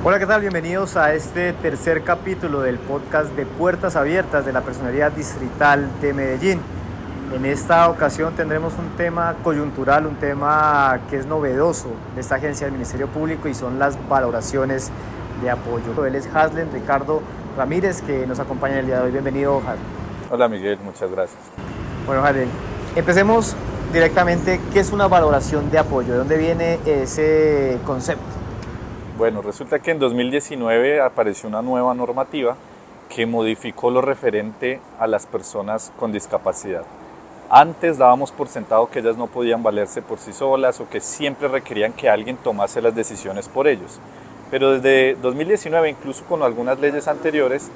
Hola, ¿qué tal? Bienvenidos a este tercer capítulo del podcast de Puertas Abiertas de la Personería Distrital de Medellín. En esta ocasión tendremos un tema coyuntural, un tema que es novedoso de esta agencia del Ministerio Público y son las valoraciones de apoyo. Él es Haslen Ricardo Ramírez, que nos acompaña el día de hoy. Bienvenido, Haslen. Hola Miguel, muchas gracias. Bueno, Haslen, empecemos directamente. ¿Qué es una valoración de apoyo? ¿De dónde viene ese concepto? Bueno, resulta que en 2019 apareció una nueva normativa que modificó lo referente a las personas con discapacidad. Antes dábamos por sentado que ellas no podían valerse por sí solas o que siempre requerían que alguien tomase las decisiones por ellos. Pero desde 2019, incluso con algunas leyes anteriores,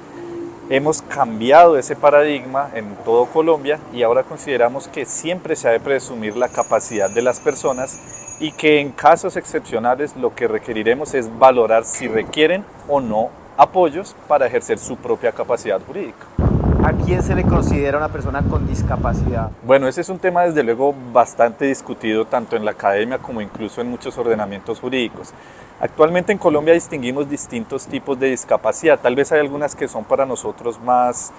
hemos cambiado ese paradigma en todo Colombia y ahora consideramos que siempre se ha de presumir la capacidad de las personas y que en casos excepcionales lo que requeriremos es valorar si requieren o no apoyos para ejercer su propia capacidad jurídica. ¿A quién se le considera una persona con discapacidad? Bueno, ese es un tema desde luego bastante discutido tanto en la academia como incluso en muchos ordenamientos jurídicos. Actualmente en Colombia distinguimos distintos tipos de discapacidad. Tal vez hay algunas que son para nosotros más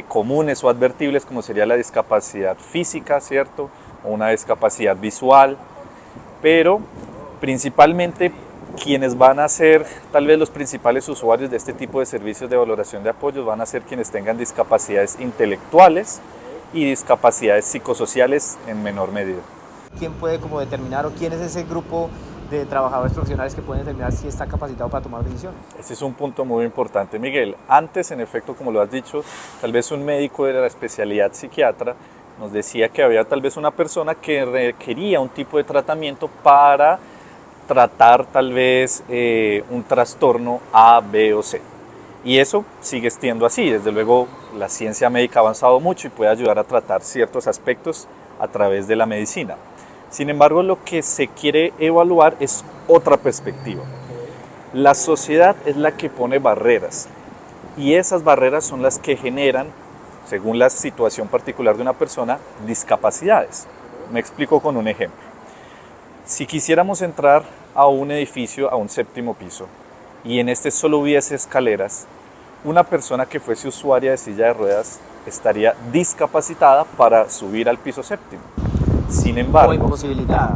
comunes o advertibles, como sería la discapacidad física, ¿cierto? O una discapacidad visual. Pero principalmente quienes van a ser tal vez los principales usuarios de este tipo de servicios de valoración de apoyos van a ser quienes tengan discapacidades intelectuales y discapacidades psicosociales en menor medida. ¿Quién puede como determinar o quién es ese grupo de trabajadores profesionales que pueden determinar si está capacitado para tomar decisiones? Ese es un punto muy importante, Miguel. Antes, en efecto, como lo has dicho, tal vez un médico de la especialidad psiquiatra nos decía que había tal vez una persona que requería un tipo de tratamiento para tratar tal vez un trastorno A, B o C. Y eso sigue siendo así. Desde luego la ciencia médica ha avanzado mucho y puede ayudar a tratar ciertos aspectos a través de la medicina. Sin embargo, lo que se quiere evaluar es otra perspectiva. La sociedad es la que pone barreras y esas barreras son las que generan, según la situación particular de una persona, discapacidades. Me explico con un ejemplo. Si quisiéramos entrar a un edificio, a un séptimo piso, y en este solo hubiese escaleras, una persona que fuese usuaria de silla de ruedas estaría discapacitada para subir al piso séptimo. Sin embargo, O imposibilidad.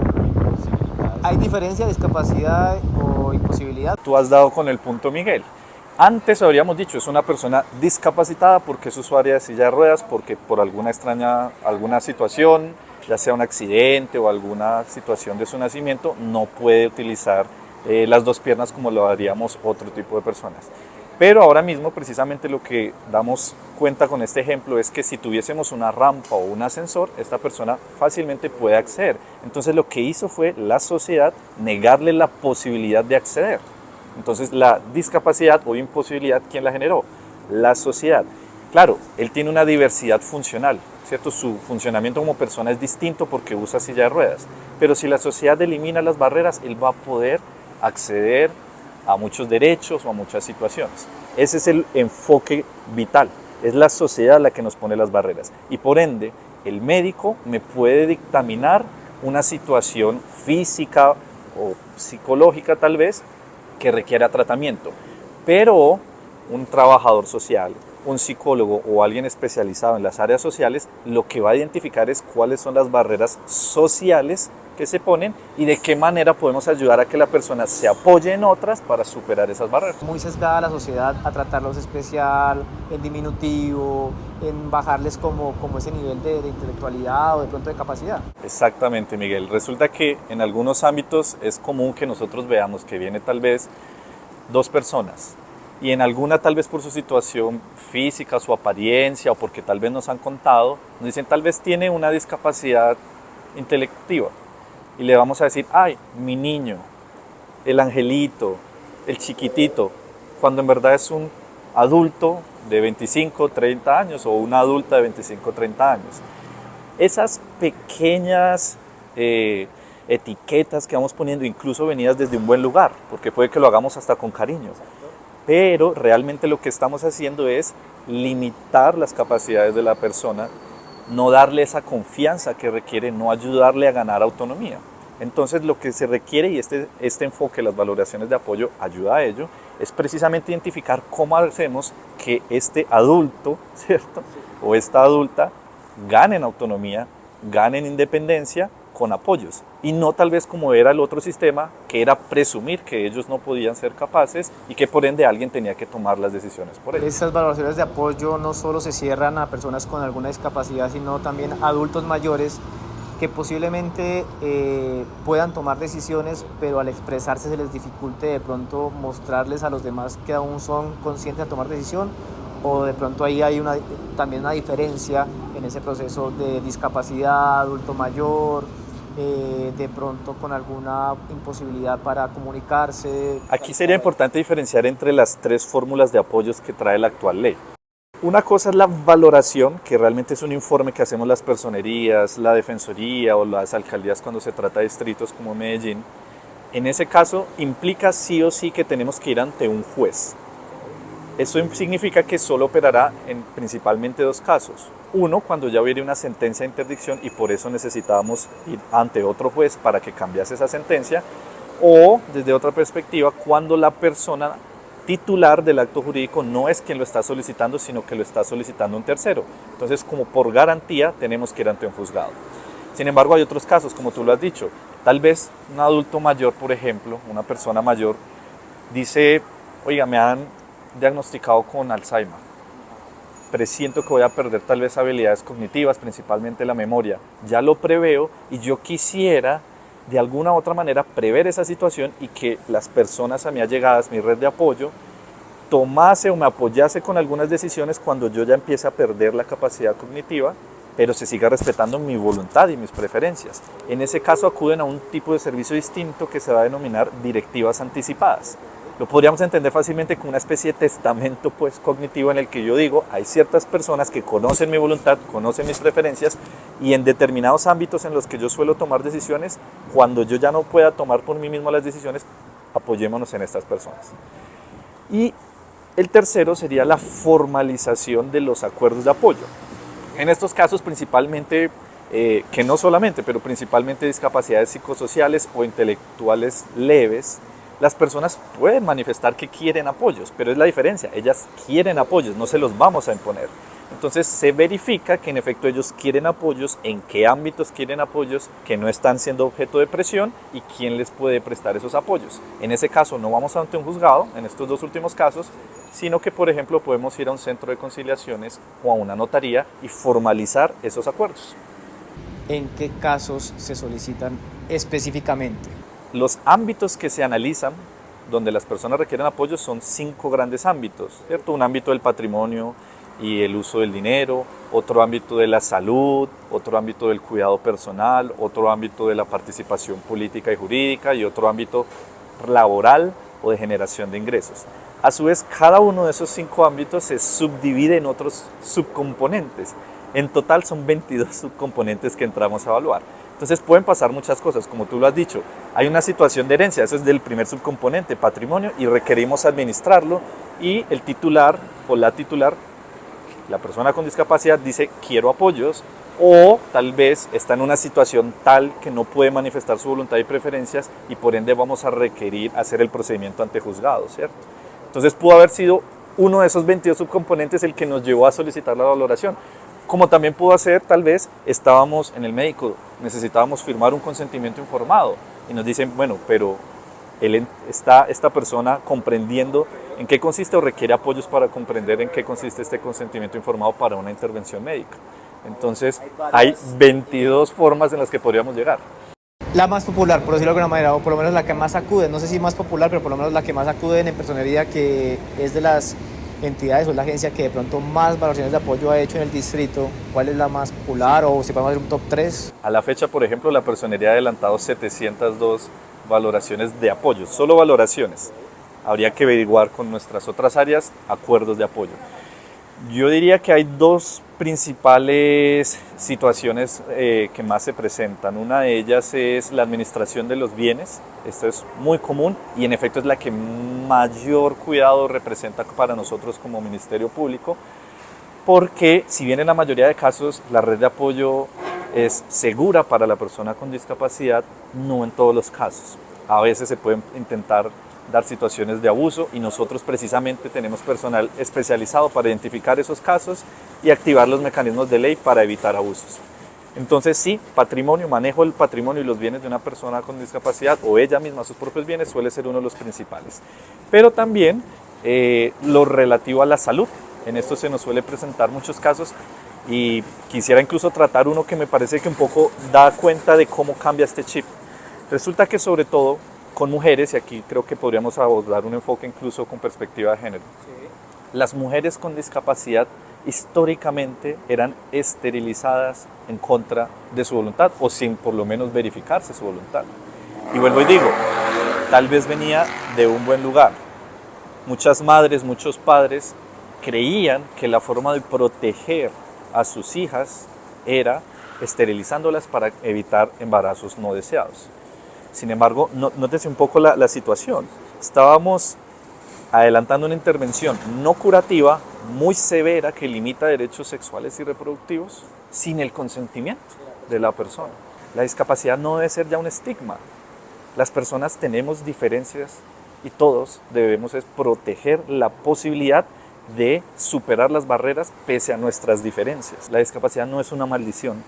¿Hay diferencia de discapacidad o imposibilidad? tú has dado con el punto, Miguel. Antes habríamos dicho, es una persona discapacitada porque es usuaria de silla de ruedas, porque por alguna situación, ya sea un accidente o alguna situación de su nacimiento, no puede utilizar las dos piernas como lo haríamos otro tipo de personas. Pero ahora mismo, precisamente lo que damos cuenta con este ejemplo es que si tuviésemos una rampa o un ascensor, esta persona fácilmente puede acceder. Entonces lo que hizo fue la sociedad negarle la posibilidad de acceder. Entonces la discapacidad o imposibilidad, ¿quién la generó? La sociedad. Claro, él tiene una diversidad funcional, ¿cierto? Su funcionamiento como persona es distinto porque usa silla de ruedas. Pero si la sociedad elimina las barreras, él va a poder acceder a muchos derechos o a muchas situaciones. Ese es el enfoque vital. Es la sociedad la que nos pone las barreras. Y por ende, el médico me puede dictaminar una situación física o psicológica tal vez que requiera tratamiento. Pero un trabajador social, un psicólogo o alguien especializado en las áreas sociales, lo que va a identificar es cuáles son las barreras sociales que se ponen y de qué manera podemos ayudar a que la persona se apoye en otras para superar esas barreras. Muy sesgada la sociedad a tratarlos especial, en diminutivo, en bajarles como ese nivel de intelectualidad o de pronto de capacidad. Exactamente, Miguel. Resulta que en algunos ámbitos es común que nosotros veamos que viene tal vez dos personas y en alguna tal vez por su situación física, su apariencia o porque tal vez nos han contado, nos dicen tal vez tiene una discapacidad intelectiva y le vamos a decir, ay, mi niño, el angelito, el chiquitito, cuando en verdad es un adulto de 25, 30 años o una adulta de 25, 30 años. Esas pequeñas etiquetas que vamos poniendo, incluso venidas desde un buen lugar, porque puede que lo hagamos hasta con cariño, pero realmente lo que estamos haciendo es limitar las capacidades de la persona, no darle esa confianza que requiere, no ayudarle a ganar autonomía. Entonces lo que se requiere, y este enfoque, las valoraciones de apoyo, ayuda a ello, es precisamente identificar cómo hacemos que este adulto, ¿cierto? O esta adulta gane en autonomía, gane en independencia con apoyos. Y no tal vez como era el otro sistema, que era presumir que ellos no podían ser capaces y que por ende alguien tenía que tomar las decisiones por ellos. Estas valoraciones de apoyo no solo se cierran a personas con alguna discapacidad, sino también a adultos mayores que posiblemente puedan tomar decisiones, pero al expresarse se les dificulte de pronto mostrarles a los demás que aún son conscientes de tomar decisión, o de pronto ahí hay también una diferencia en ese proceso de discapacidad, adulto mayor, de pronto con alguna imposibilidad para comunicarse. Aquí sería importante diferenciar entre las tres fórmulas de apoyos que trae la actual ley. Una cosa es la valoración, que realmente es un informe que hacemos las personerías, la defensoría o las alcaldías cuando se trata de distritos como Medellín. En ese caso implica sí o sí que tenemos que ir ante un juez. Eso significa que solo operará en principalmente dos casos. Uno, cuando ya hubiera una sentencia de interdicción y por eso necesitábamos ir ante otro juez para que cambiase esa sentencia. O, desde otra perspectiva, cuando la persona titular del acto jurídico no es quien lo está solicitando, sino que lo está solicitando un tercero. Entonces, como por garantía, tenemos que ir ante un juzgado. Sin embargo, hay otros casos, como tú lo has dicho. Tal vez un adulto mayor, por ejemplo, una persona mayor, dice, oiga, me han diagnosticado con Alzheimer. Presiento que voy a perder tal vez habilidades cognitivas, principalmente la memoria. Ya lo preveo y yo quisiera de alguna u otra manera prever esa situación y que las personas a mí allegadas, mi red de apoyo, tomase o me apoyase con algunas decisiones cuando yo ya empiece a perder la capacidad cognitiva, pero se siga respetando mi voluntad y mis preferencias. En ese caso acuden a un tipo de servicio distinto que se va a denominar directivas anticipadas. Lo podríamos entender fácilmente como una especie de testamento pues, cognitivo en el que yo digo, hay ciertas personas que conocen mi voluntad, conocen mis preferencias y en determinados ámbitos en los que yo suelo tomar decisiones, cuando yo ya no pueda tomar por mí mismo las decisiones, apoyémonos en estas personas. Y el tercero sería la formalización de los acuerdos de apoyo. En estos casos principalmente, que no solamente, pero principalmente discapacidades psicosociales o intelectuales leves, las personas pueden manifestar que quieren apoyos, pero es la diferencia, ellas quieren apoyos, no se los vamos a imponer. Entonces se verifica que en efecto ellos quieren apoyos, en qué ámbitos quieren apoyos, que no están siendo objeto de presión y quién les puede prestar esos apoyos. En ese caso no vamos ante un juzgado, en estos dos últimos casos, sino que por ejemplo podemos ir a un centro de conciliaciones o a una notaría y formalizar esos acuerdos. ¿En qué casos se solicitan específicamente? Los ámbitos que se analizan donde las personas requieren apoyo son 5 grandes ámbitos, ¿cierto? Un ámbito del patrimonio y el uso del dinero, otro ámbito de la salud, otro ámbito del cuidado personal, otro ámbito de la participación política y jurídica y otro ámbito laboral o de generación de ingresos. A su vez, cada uno de esos 5 ámbitos se subdivide en otros subcomponentes. En total son 22 subcomponentes que entramos a evaluar. Entonces pueden pasar muchas cosas, como tú lo has dicho. Hay una situación de herencia, eso es del primer subcomponente, patrimonio, y requerimos administrarlo y el titular o la titular, la persona con discapacidad, dice quiero apoyos o tal vez está en una situación tal que no puede manifestar su voluntad y preferencias y por ende vamos a requerir hacer el procedimiento ante juzgado, ¿cierto? Entonces pudo haber sido uno de esos 22 subcomponentes el que nos llevó a solicitar la valoración. Como también pudo ser, tal vez, estábamos en el médico, necesitábamos firmar un consentimiento informado y nos dicen, bueno, pero esta persona comprendiendo en qué consiste o requiere apoyos para comprender en qué consiste este consentimiento informado para una intervención médica. Entonces, hay 22 formas en las que podríamos llegar. La más popular, por decirlo de alguna manera, o por lo menos la que más acude, no sé si más popular, pero por lo menos la que más acuden en personería, que es de las entidades o la agencia que de pronto más valoraciones de apoyo ha hecho en el distrito. ¿Cuál es la más popular o si podemos hacer un top 3? A la fecha, por ejemplo, la personería ha adelantado 702 valoraciones de apoyo, solo valoraciones. Habría que averiguar con nuestras otras áreas acuerdos de apoyo. Yo diría que hay dos principales situaciones que más se presentan. Una de ellas es la administración de los bienes. Esto es muy común y en efecto es la que mayor cuidado representa para nosotros como Ministerio Público, porque si bien en la mayoría de casos la red de apoyo es segura para la persona con discapacidad, no en todos los casos. A veces se pueden intentar dar situaciones de abuso y nosotros precisamente tenemos personal especializado para identificar esos casos y activar los mecanismos de ley para evitar abusos. Entonces sí, patrimonio, manejo del patrimonio y los bienes de una persona con discapacidad o ella misma sus propios bienes suele ser uno de los principales. Pero también lo relativo a la salud. En esto se nos suele presentar muchos casos y quisiera incluso tratar uno que me parece que un poco da cuenta de cómo cambia este chip. Resulta que sobre todo con mujeres, y aquí creo que podríamos abordar un enfoque incluso con perspectiva de género, las mujeres con discapacidad históricamente eran esterilizadas en contra de su voluntad o sin por lo menos verificarse su voluntad. Y vuelvo y digo, tal vez venía de un buen lugar. Muchas madres, muchos padres creían que la forma de proteger a sus hijas era esterilizándolas para evitar embarazos no deseados. Sin embargo, nótese un poco la situación. Estábamos adelantando una intervención no curativa, muy severa, que limita derechos sexuales y reproductivos sin el consentimiento de la persona. La discapacidad no debe ser ya un estigma. Las personas tenemos diferencias y todos debemos proteger la posibilidad de superar las barreras pese a nuestras diferencias. La discapacidad no es una maldición,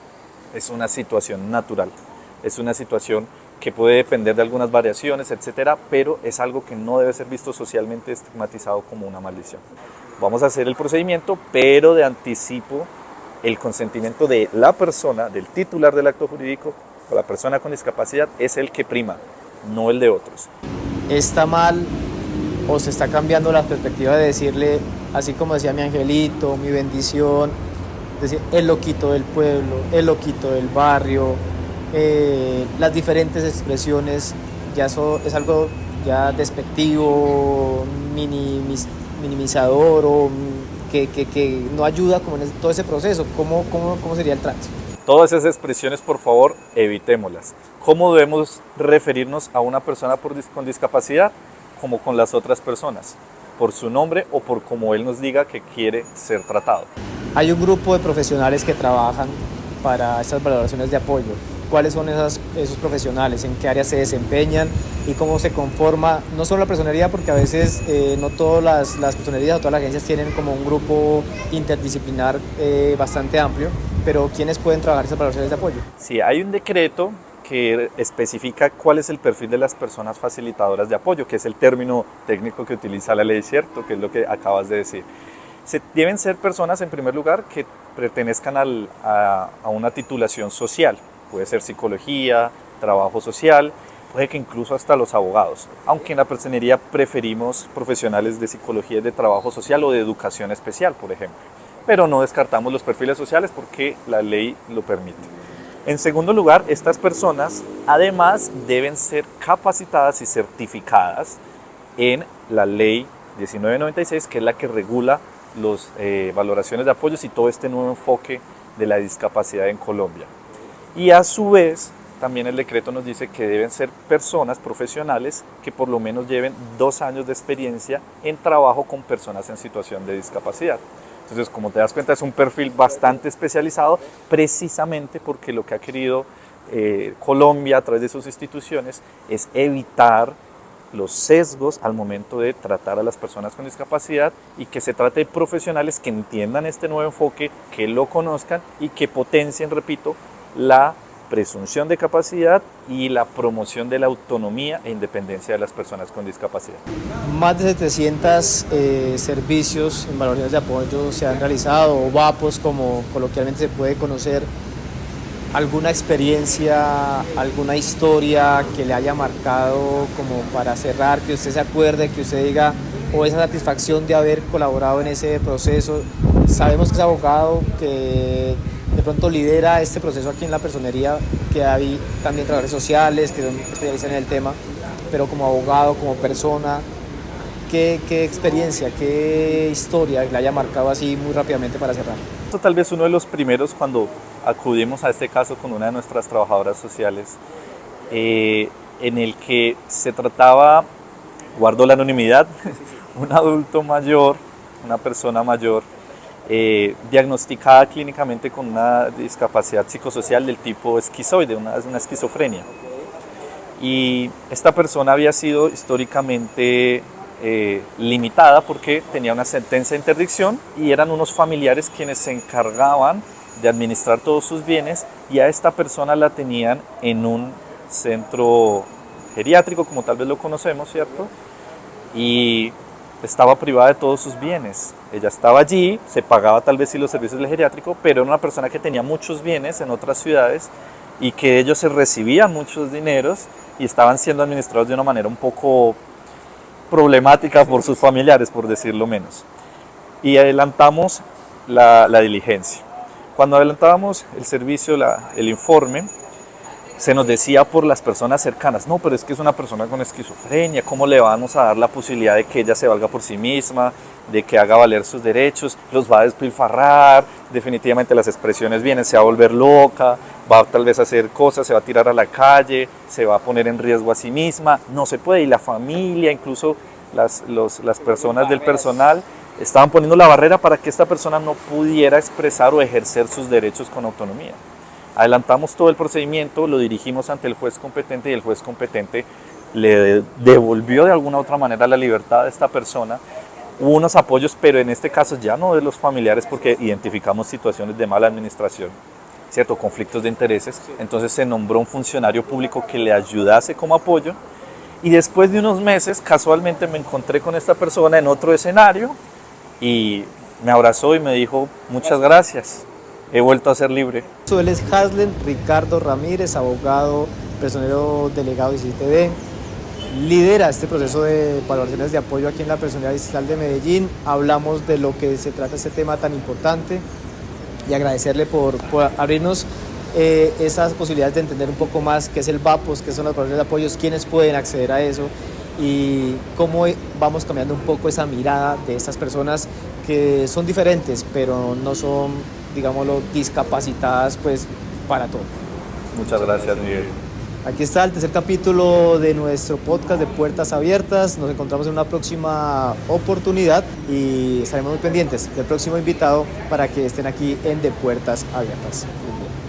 es una situación natural, es una situación que puede depender de algunas variaciones, etcétera, pero es algo que no debe ser visto socialmente estigmatizado como una maldición. Vamos a hacer el procedimiento, pero de anticipo el consentimiento de la persona, del titular del acto jurídico, o la persona con discapacidad, es el que prima, no el de otros. ¿Está mal o se está cambiando la perspectiva de decirle, así como decía mi angelito, mi bendición, decir el loquito del pueblo, el loquito del barrio, las diferentes expresiones, ya eso es algo ya despectivo, minimizador o que no ayuda como en todo ese proceso? ¿Cómo sería el trato? Todas esas expresiones, por favor, evitémoslas. ¿Cómo debemos referirnos a una persona con discapacidad? Como con las otras personas, por su nombre o por cómo él nos diga que quiere ser tratado. Hay un grupo de profesionales que trabajan para estas valoraciones de apoyo. ¿Cuáles son esos profesionales? ¿En qué áreas se desempeñan? ¿Y cómo se conforma? No solo la personería, porque a veces no todas las personerías o todas las agencias tienen como un grupo interdisciplinar bastante amplio, pero ¿quiénes pueden trabajar esas valoraciones de apoyo? Sí, hay un decreto que especifica cuál es el perfil de las personas facilitadoras de apoyo, que es el término técnico que utiliza la ley, ¿cierto? Que es lo que acabas de decir. Deben ser personas, en primer lugar, que pertenezcan a una titulación social. Puede ser psicología, trabajo social, puede que incluso hasta los abogados. Aunque en la personería preferimos profesionales de psicología y de trabajo social o de educación especial, por ejemplo. Pero no descartamos los perfiles sociales porque la ley lo permite. En segundo lugar, estas personas además deben ser capacitadas y certificadas en la ley 1996, que es la que regula las valoraciones de apoyos y todo este nuevo enfoque de la discapacidad en Colombia. Y a su vez, también el decreto nos dice que deben ser personas profesionales que por lo menos lleven 2 años de experiencia en trabajo con personas en situación de discapacidad. Entonces, como te das cuenta, es un perfil bastante especializado, precisamente porque lo que ha querido Colombia a través de sus instituciones es evitar los sesgos al momento de tratar a las personas con discapacidad y que se trate de profesionales que entiendan este nuevo enfoque, que lo conozcan y que potencien, repito, la presunción de capacidad y la promoción de la autonomía e independencia de las personas con discapacidad. Más de 700 servicios en valoraciones de apoyo se han realizado, o VAPOS como coloquialmente se puede conocer. ¿Alguna experiencia, alguna historia que le haya marcado como para cerrar, que usted se acuerde, que usted diga, o esa satisfacción de haber colaborado en ese proceso? Sabemos que es abogado, que de pronto lidera este proceso aquí en la personería, que hay también trabajadores sociales que son especialistas en el tema, pero como abogado, como persona, ¿qué experiencia, qué historia le haya marcado así muy rápidamente para cerrar? Esto tal vez uno de los primeros cuando acudimos a este caso con una de nuestras trabajadoras sociales, en el que se trataba, guardo la anonimidad, un adulto mayor, una persona mayor, diagnosticada clínicamente con una discapacidad psicosocial del tipo esquizoide, una esquizofrenia. Y esta persona había sido históricamente limitada porque tenía una sentencia de interdicción y eran unos familiares quienes se encargaban de administrar todos sus bienes, y a esta persona la tenían en un centro geriátrico, como tal vez lo conocemos, ¿cierto? Y estaba privada de todos sus bienes. Ella estaba allí, se pagaba tal vez sí los servicios del geriátrico, pero era una persona que tenía muchos bienes en otras ciudades y que ellos se recibían muchos dineros y estaban siendo administrados de una manera un poco problemática por sus familiares, por decirlo menos. Y adelantamos la diligencia. Cuando adelantábamos el servicio, el informe, se nos decía por las personas cercanas: no, pero es que es una persona con esquizofrenia, ¿cómo le vamos a dar la posibilidad de que ella se valga por sí misma, de que haga valer sus derechos? Los va a despilfarrar, definitivamente las expresiones vienen, se va a volver loca, va tal vez a hacer cosas, se va a tirar a la calle, se va a poner en riesgo a sí misma, no se puede. Y la familia, incluso las personas del personal, estaban poniendo la barrera para que esta persona no pudiera expresar o ejercer sus derechos con autonomía. Adelantamos todo el procedimiento, lo dirigimos ante el juez competente y el juez competente le devolvió de alguna u otra manera la libertad a esta persona. Hubo unos apoyos, pero en este caso ya no de los familiares, porque identificamos situaciones de mala administración, ¿cierto? Conflictos de intereses. Entonces se nombró un funcionario público que le ayudase como apoyo, y después de unos meses casualmente me encontré con esta persona en otro escenario y me abrazó y me dijo: muchas gracias, he vuelto a ser libre. Él es Haslen Ricardo Ramírez, abogado, personero delegado de ICTV. Lidera este proceso de valoraciones de apoyo aquí en la Personería Distrital de Medellín. Hablamos de lo que se trata este tema tan importante y agradecerle por abrirnos esas posibilidades de entender un poco más qué es el VAPOS, qué son las valoraciones de apoyos, quiénes pueden acceder a eso y cómo vamos cambiando un poco esa mirada de estas personas que son diferentes, pero no son, digámoslo, discapacitadas pues para todo. Muchas gracias, Miguel. Aquí está el tercer capítulo de nuestro podcast de Puertas Abiertas. Nos encontramos en una próxima oportunidad y estaremos muy pendientes del próximo invitado para que estén aquí en De Puertas Abiertas. Muy bien.